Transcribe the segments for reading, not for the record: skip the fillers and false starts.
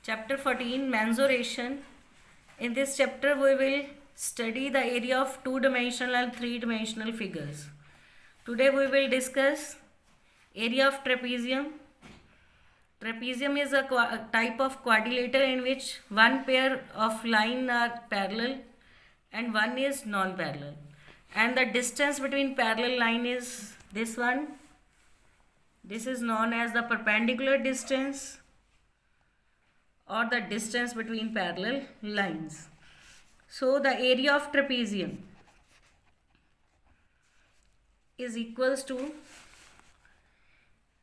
Chapter 14, Mensuration. In this chapter, we will study the area of two-dimensional and three-dimensional figures. Today, we will discuss area of trapezium. Trapezium is a type of quadrilateral in which one pair of lines are parallel and one is non-parallel. And the distance between parallel line is this one. This is known as the perpendicular distance or the distance between parallel lines. So the area of trapezium is equals to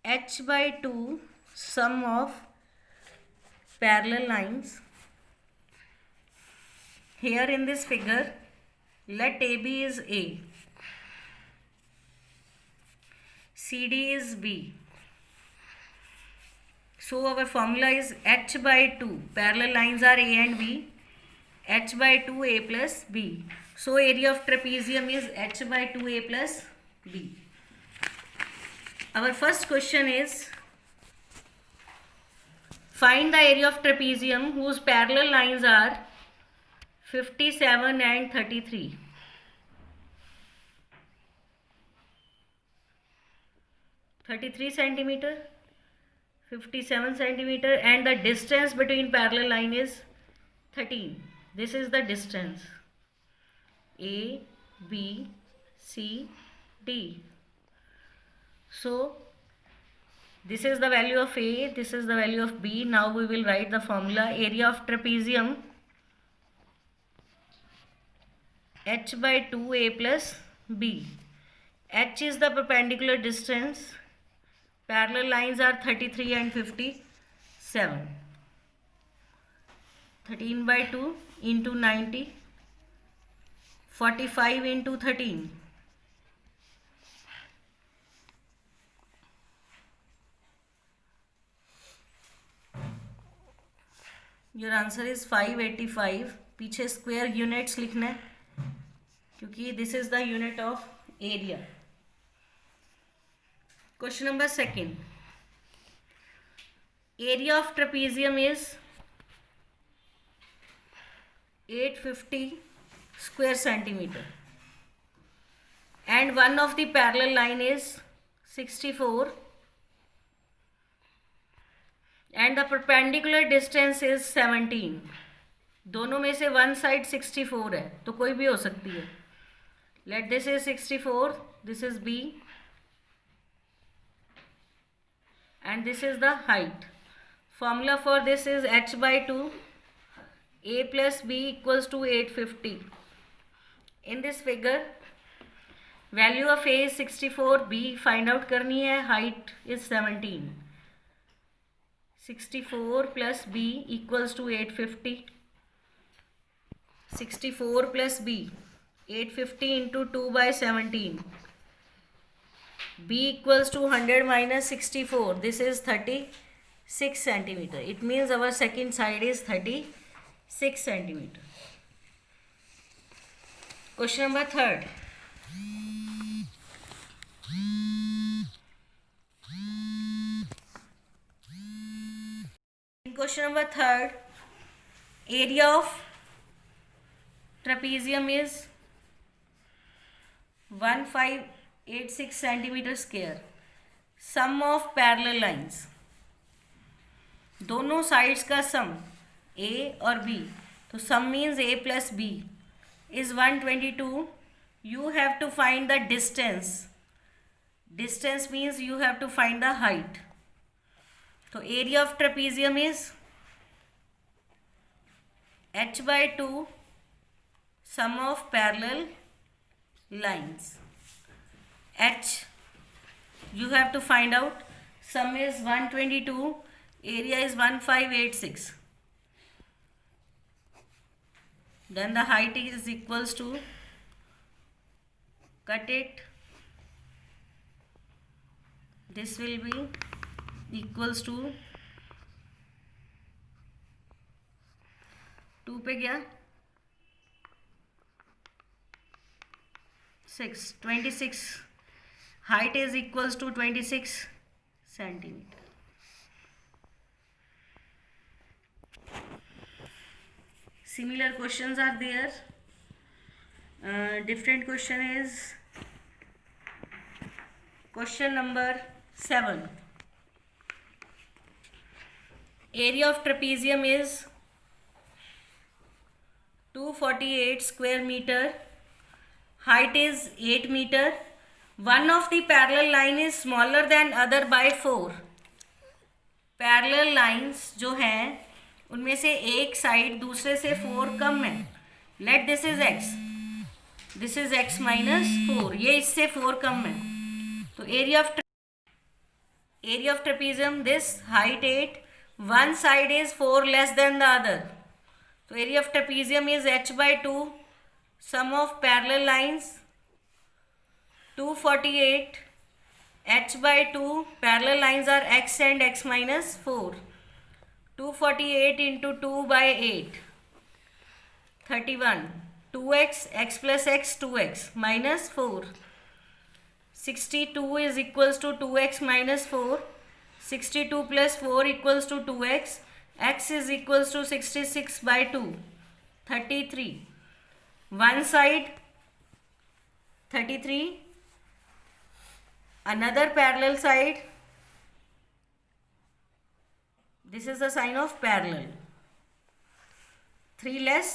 h by 2 sum of parallel lines. Here in this figure, let AB is A, CD is B. So our formula is h by 2. Parallel lines are A and B. H by 2 A plus B. So area of trapezium is h by 2 A plus B. Our first question is, find the area of trapezium whose parallel lines are 57 and 33. centimeter, 57 centimeter, and the distance between parallel line is 13. This is the distance A, B, C, D. So this is the value of A, this is the value of B. Now we will write the formula. Area of trapezium h by 2 A plus B. H is the perpendicular distance. Parallel lines are 33 and 57. 13 by 2 into 90. 45 into 13. Your answer is 585. पीछे square units लिखना है क्योंकि this is the unit of area. Question number 2. Area of trapezium is 850 square centimeter and one of the parallel line is 64 and the perpendicular distance is 17. दोनों में से one side 64 है तो कोई भी हो सकती है. Let this is 64, this is B and this is the height. Formula for this is h by 2. A plus B equals to 850. In this figure, value of A is 64, B find out करनी है, height is 17. 64 plus B equals to 850. 64 plus B, 850 into 2 by 17. B equals to 100 minus 64. This is 36 centimeter. It means our second side is 36 centimeter. Question number 3. In question number 3, area of trapezium is 1586 centimeter square. Sum of parallel lines. दोनों sides का सम A और B, तो सम means A plus B is 122. You have to find the distance. Distance means you have to find the height. तो area of trapezium is h by 2 sum of parallel lines. H you have to find out. Sum is 122, area is 1586. Then the height is equals to, cut it, this will be equals to 2 पे गया 26. Height is equals to 26 centimeter. similar questions are there. Different question is question number 7. Area of trapezium is 248 square meter. Height is 8 meter. One of the parallel line is smaller than other by 4. Parallel lines जो हैं उनमें से एक side दूसरे से 4 कम है. Let this is x, this is x minus 4. ये इससे 4 कम है. तो area of trapezium, this height 8, one side is 4 less than the other. तो area of trapezium is h by 2, sum of parallel lines 248. h by 2, parallel lines are x and x minus 4. 248 into 2 by 8, 31. 2x, x plus x, 2x minus 4. 62 is equals to 2x minus 4. 62 plus 4 equals to 2x. X is equals to 66 by 2, 33. One side 33. Another parallel side, this is the sign of parallel. 3 less